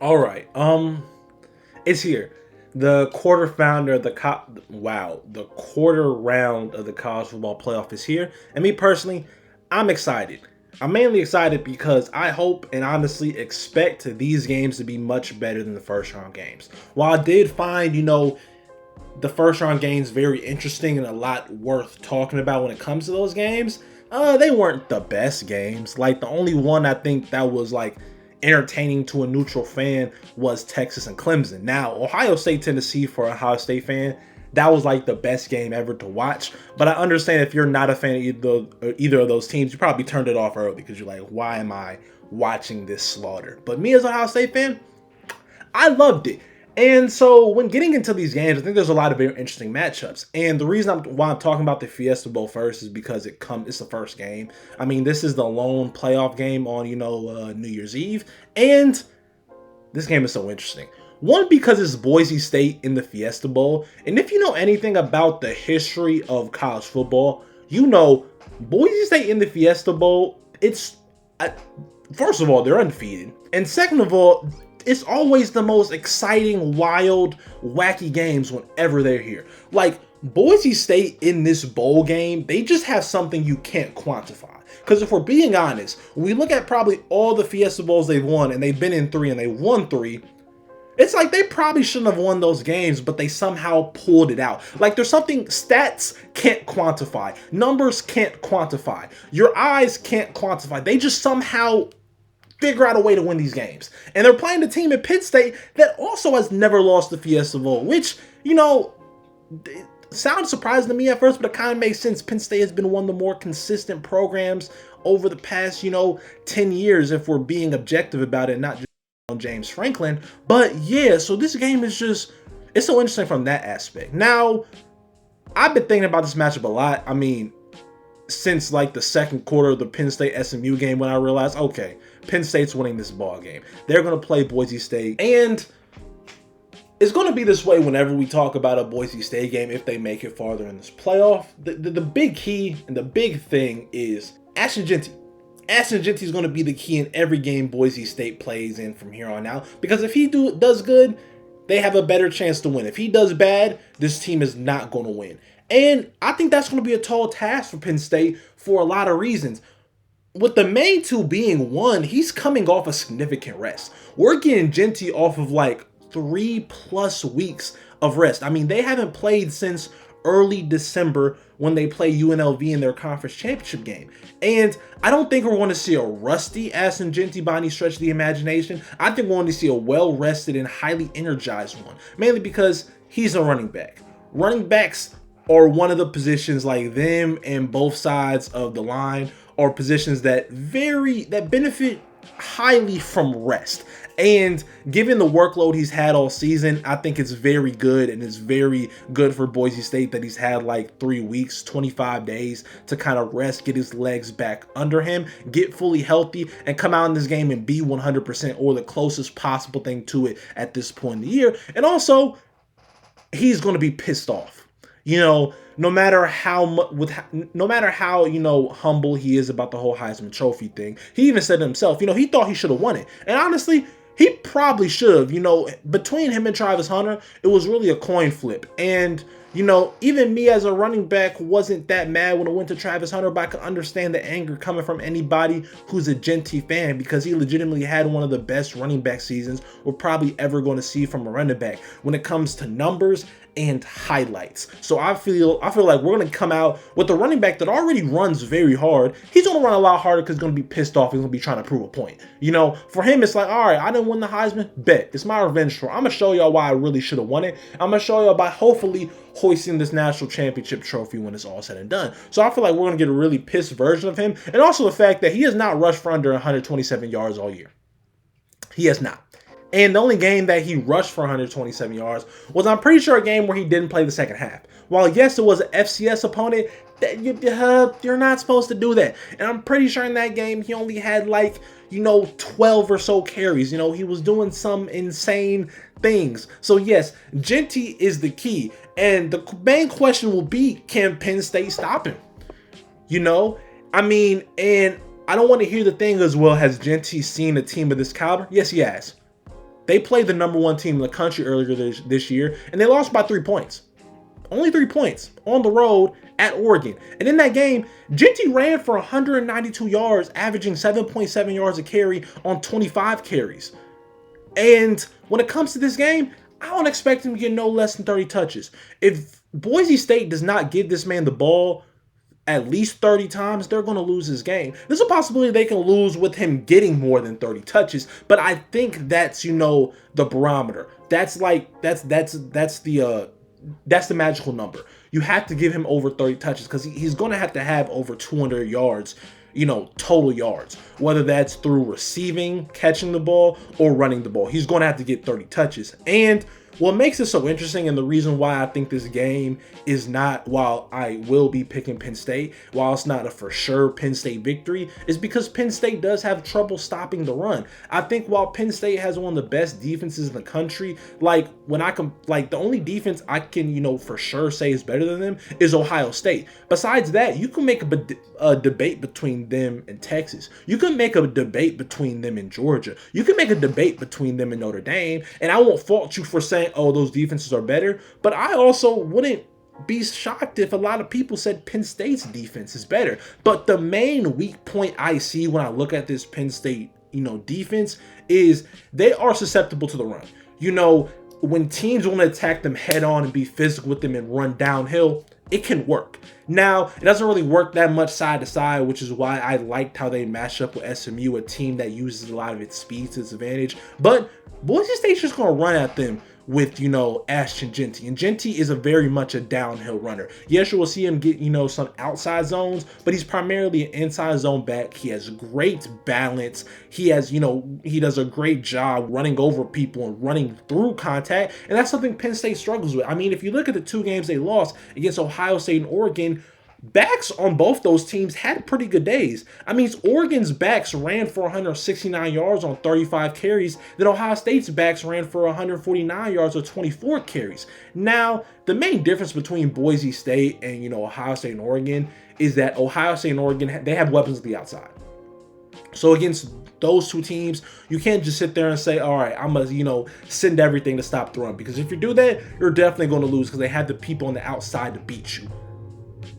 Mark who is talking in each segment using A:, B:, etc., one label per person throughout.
A: All right. It's here. The quarter founder of the quarter round of the college football playoff is here. And me personally, I'm excited. I'm mainly excited because I hope and honestly expect these games to be much better than the first round games. While I did find, the first round games very interesting and a lot worth talking about when it comes to those games, they weren't the best games. Like, the only one I think that was like entertaining to a neutral fan was Texas and Clemson. Now, Ohio State, Tennessee, for a Ohio State fan, that was like the best game ever to watch. But I understand if you're not a fan of either of those teams, you probably turned it off early because you're like, why am I watching this slaughter? But me as an Ohio State fan, I loved it. And so when getting into these games, I think there's a lot of very interesting matchups. And the reason why I'm talking about the Fiesta Bowl first is because it's the first game. I mean, this is the lone playoff game on, New Year's Eve. And this game is so interesting. One, because it's Boise State in the Fiesta Bowl. And if you know anything about the history of college football, Boise State in the Fiesta Bowl, first of all, they're undefeated. And second of all, it's always the most exciting, wild, wacky games whenever they're here. Like, Boise State in this bowl game, they just have something you can't quantify. Because if we're being honest, when we look at probably all the Fiesta Bowls they've won, and they've been in 3 and they won 3, it's like they probably shouldn't have won those games, but they somehow pulled it out. Like, there's something stats can't quantify. Numbers can't quantify. Your eyes can't quantify. They just somehow figure out a way to win these games. And they're playing the team at Penn State that also has never lost the Fiesta Bowl, which, it sounds surprising to me at first, but it kind of makes sense. Penn State has been one of the more consistent programs over the past, 10 years, if we're being objective about it, not just on James Franklin. But yeah, so this game is it's so interesting from that aspect. Now, I've been thinking about this matchup a lot. I mean, since like the second quarter of the Penn State SMU game, when I realized, okay, Penn State's winning this ball game. They're going to play Boise State. And it's going to be this way whenever we talk about a Boise State game if they make it farther in this playoff. The big key and the big thing is Ashton Jeanty. Ashton Jeanty is going to be the key in every game Boise State plays in from here on out. Because if he does good, they have a better chance to win. If he does bad, this team is not going to win. And I think that's going to be a tall task for Penn State for a lot of reasons. With the main two being, one, he's coming off a significant rest. We're getting Jeanty off of like 3+ weeks of rest. I mean, they haven't played since early December when they play UNLV in their conference championship game. And I don't think we're going to see a rusty Ashton Jeanty by any stretch of the imagination. I think we're going to see a well-rested and highly energized one, mainly because he's a running back. Running backs are one of the positions, like them and both sides of the line, are positions that benefit highly from rest. And given the workload he's had all season, I think it's very good, and it's very good for Boise State that he's had like 3 weeks, 25 days to kind of rest, get his legs back under him, get fully healthy, and come out in this game and be 100% or the closest possible thing to it at this point in the year. And also, he's going to be pissed off. No matter how humble he is about the whole Heisman Trophy thing, he even said to himself, he thought he should have won it. And honestly, he probably should have. Between him and Travis Hunter, it was really a coin flip. And, even me as a running back wasn't that mad when it went to Travis Hunter, but I could understand the anger coming from anybody who's a Jeanty fan, because he legitimately had one of the best running back seasons we're probably ever going to see from a running back when it comes to numbers and highlights. So I feel like we're going to come out with a running back that already runs very hard. He's going to run a lot harder because he's going to be pissed off. He's going to be trying to prove a point. For him, it's like, all right, I didn't win the Heisman. Bet. It's my revenge tour. I'm going to show y'all why I really should have won it. I'm going to show y'all by hopefully hoisting this national championship trophy when it's all said and done. So I feel like we're going to get a really pissed version of him. And also the fact that he has not rushed for under 127 yards all year. He has not. And the only game that he rushed for 127 yards was, I'm pretty sure, a game where he didn't play the second half. While, yes, it was an FCS opponent, you're not supposed to do that. And I'm pretty sure in that game, he only had 12 or so carries. He was doing some insane things. So, yes, Jeanty is the key. And the main question will be, can Penn State stop him? I mean, and I don't want to hear the thing as well, has Jeanty seen a team of this caliber? Yes, he has. They played the number 1 team in the country earlier this year, and they lost by 3 points. Only 3 points on the road at Oregon. And in that game, Jeanty ran for 192 yards, averaging 7.7 yards a carry on 25 carries. And when it comes to this game, I don't expect him to get no less than 30 touches. If Boise State does not give this man the ball at least 30 times, they're going to lose this game. There's a possibility they can lose with him getting more than 30 touches, but I think that's, the barometer. That's the magical number. You have to give him over 30 touches because he's going to have over 200 yards, total yards, whether that's through receiving, catching the ball, or running the ball. He's going to have to get 30 touches. And what makes it so interesting, and the reason why I think this game is not, while I will be picking Penn State, while it's not a for sure Penn State victory, is because Penn State does have trouble stopping the run. I think while Penn State has one of the best defenses in the country, the only defense I can, for sure say is better than them is Ohio State. Besides that, you can make a debate between them and Texas. You can make a debate between them and Georgia. You can make a debate between them and Notre Dame, and I won't fault you for saying, oh, those defenses are better, but I also wouldn't be shocked if a lot of people said Penn State's defense is better. But the main weak point I see when I look at this Penn State, defense is they are susceptible to the run. When teams want to attack them head on and be physical with them and run downhill, it can work. Now, it doesn't really work that much side to side, which is why I liked how they matched up with SMU, a team that uses a lot of its speed to its advantage. But Boise State's just going to run at them with, Ashton Jeanty. And Jeanty is very much a downhill runner. Yes, you will see him get, some outside zones, but he's primarily an inside zone back. He has great balance. He has, he does a great job running over people and running through contact. And that's something Penn State struggles with. I mean, if you look at the 2 games they lost against Ohio State and Oregon, backs on both those teams had pretty good days. I mean, Oregon's backs ran for 169 yards on 35 carries. Then Ohio State's backs ran for 149 yards on 24 carries. Now, the main difference between Boise State and, Ohio State and Oregon is that Ohio State and Oregon, they have weapons at the outside. So against those 2 teams, you can't just sit there and say, all right, I'm going to, send everything to stop the run. Because if you do that, you're definitely going to lose because they have the people on the outside to beat you.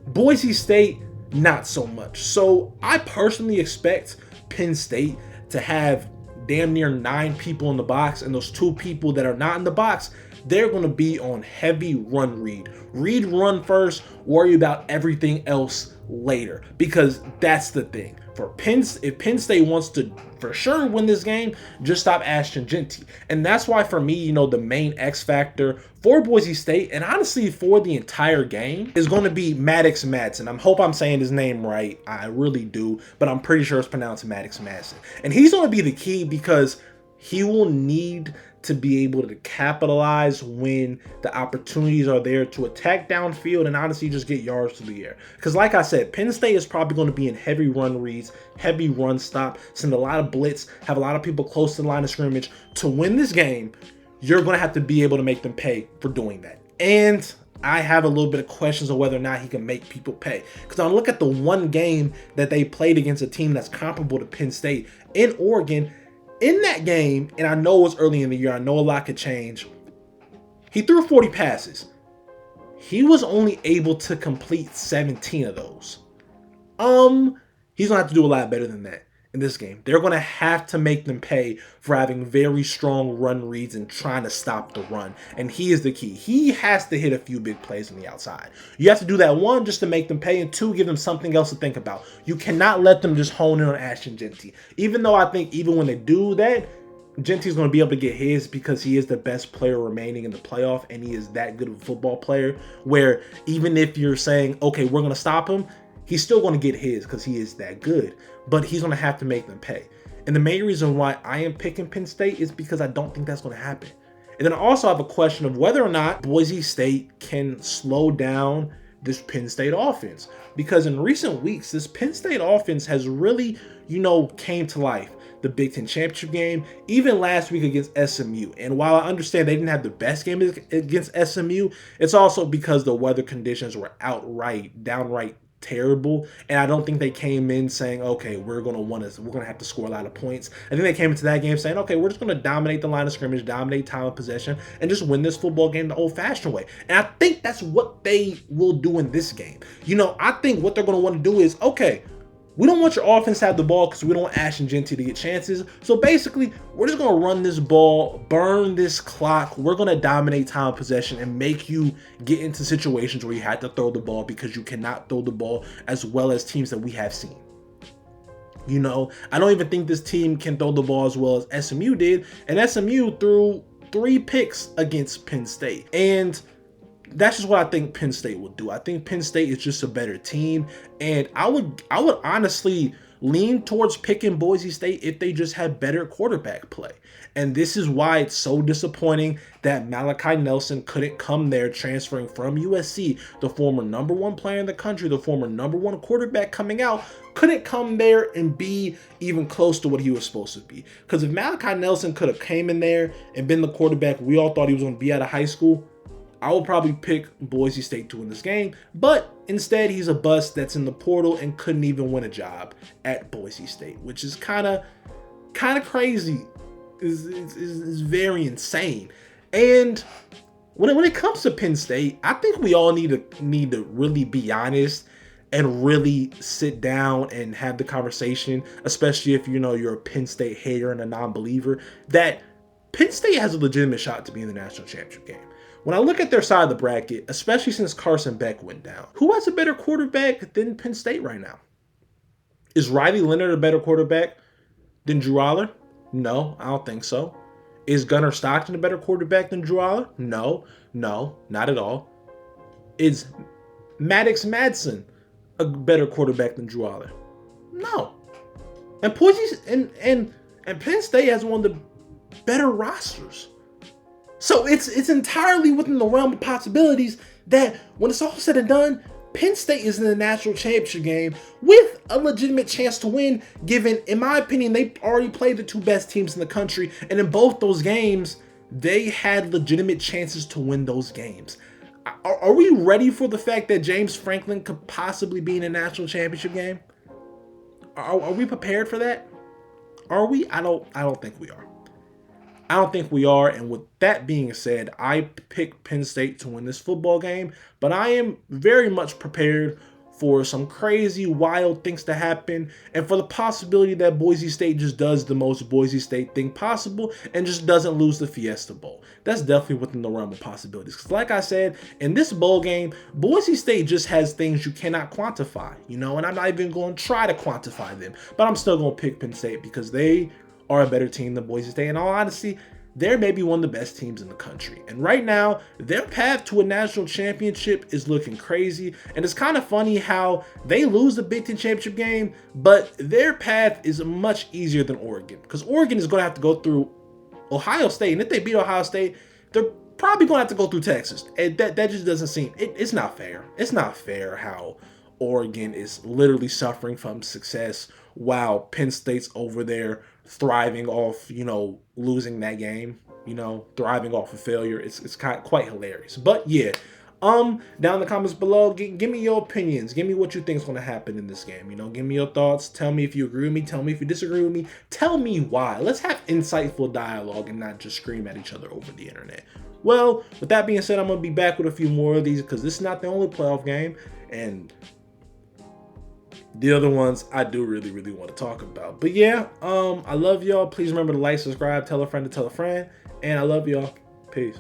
A: Boise State, not so much. So I personally expect Penn State to have damn near 9 people in the box, and those 2 people that are not in the box, they're going to be on heavy run read. Read run first, worry about everything else later, because that's the thing. If Penn State wants to for sure win this game, just stop Ashton Jeanty. And that's why for me, the main X factor for Boise State, and honestly for the entire game, is going to be Maddox Madsen. I hope I'm saying his name right. I really do, but I'm pretty sure it's pronounced Maddox Madsen. And he's going to be the key because he will need to be able to capitalize when the opportunities are there to attack downfield and honestly just get yards to the air. Because like I said, Penn State is probably going to be in heavy run reads, heavy run stop, send a lot of blitz, have a lot of people close to the line of scrimmage. To win this game, you're going to have to be able to make them pay for doing that. And I have a little bit of questions on whether or not he can make people pay. Because I look at the one game that they played against a team that's comparable to Penn State in Oregon. In that game, and I know it's early in the year, I know a lot could change, he threw 40 passes. He was only able to complete 17 of those. He's going to have to do a lot better than that in this game. They're going to have to make them pay for having very strong run reads and trying to stop the run. And he is the key. He has to hit a few big plays on the outside. You have to do that, 1, just to make them pay, and 2, give them something else to think about. You cannot let them just hone in on Ashton Jeanty. Even though I think even when they do that, Jeanty's going to be able to get his because he is the best player remaining in the playoff, and he is that good of a football player where even if you're saying, okay, we're going to stop him, he's still going to get his because he is that good. But he's going to have to make them pay. And the main reason why I am picking Penn State is because I don't think that's going to happen. And then I also have a question of whether or not Boise State can slow down this Penn State offense. Because in recent weeks, this Penn State offense has really, came to life. The Big Ten Championship game, even last week against SMU. And while I understand they didn't have the best game against SMU, it's also because the weather conditions were downright terrible, and I don't think they came in saying, okay, we're gonna have to score a lot of points. I think they came into that game saying, okay, we're just gonna dominate the line of scrimmage, dominate time of possession, and just win this football game the old-fashioned way. And I think that's what they will do in this game. I think what they're gonna want to do is, okay, we don't want your offense to have the ball because we don't want Ashton Jeanty to get chances. So basically, we're just going to run this ball, burn this clock. We're going to dominate time of possession and make you get into situations where you have to throw the ball because you cannot throw the ball as well as teams that we have seen. I don't even think this team can throw the ball as well as SMU did. And SMU threw 3 picks against Penn State. And that's just what I think Penn State will do. I think Penn State is just a better team, and I would honestly lean towards picking Boise State if they just had better quarterback play. And this is why it's so disappointing that Malachi Nelson couldn't come there transferring from USC, the former #1 player in the country, the former #1 quarterback coming out, couldn't come there and be even close to what he was supposed to be. Because if Malachi Nelson could have came in there and been the quarterback we all thought he was going to be out of high school, I will probably pick Boise State to win this game, but instead he's a bust that's in the portal and couldn't even win a job at Boise State, which is kind of crazy. Is very insane. And when it comes to Penn State, I think we all need to really be honest and really sit down and have the conversation, especially if you're a Penn State hater and a non-believer, that Penn State has a legitimate shot to be in the national championship game. When I look at their side of the bracket, especially since Carson Beck went down, who has a better quarterback than Penn State right now? Is Riley Leonard a better quarterback than Drew Aller? No, I don't think so. Is Gunnar Stockton a better quarterback than Drew Aller? No, not at all. Is Maddox Madsen a better quarterback than Drew Aller? No. And Penn State has one of the better rosters. So it's entirely within the realm of possibilities that when it's all said and done, Penn State is in the national championship game with a legitimate chance to win, given, in my opinion, they already played the 2 best teams in the country. And in both those games, they had legitimate chances to win those games. Are we ready for the fact that James Franklin could possibly be in a national championship game? Are we prepared for that? Are we? I don't think we are. I don't think we are, and with that being said, I pick Penn State to win this football game, but I am very much prepared for some crazy, wild things to happen, and for the possibility that Boise State just does the most Boise State thing possible and just doesn't lose the Fiesta Bowl. That's definitely within the realm of possibilities, because like I said, in this bowl game, Boise State just has things you cannot quantify, and I'm not even going to try to quantify them, but I'm still going to pick Penn State because they are a better team than Boise State. In all honesty, they're maybe one of the best teams in the country. And right now, their path to a national championship is looking crazy. And it's kind of funny how they lose the Big Ten championship game, but their path is much easier than Oregon. Because Oregon is going to have to go through Ohio State. And if they beat Ohio State, they're probably going to have to go through Texas. And that just doesn't seem, it's not fair. It's not fair how Oregon is literally suffering from success while Penn State's over there thriving off, losing that game, thriving off of failure. It's quite hilarious. But yeah, down in the comments below, give me your opinions. Give me what you think is going to happen in this game. Give me your thoughts. Tell me if you agree with me. Tell me if you disagree with me. Tell me why. Let's have insightful dialogue and not just scream at each other over the internet. Well, with that being said, I'm going to be back with a few more of these because this is not the only playoff game. And the other ones I do really, really want to talk about. But yeah, I love y'all. Please remember to like, subscribe, tell a friend to tell a friend. And I love y'all. Peace.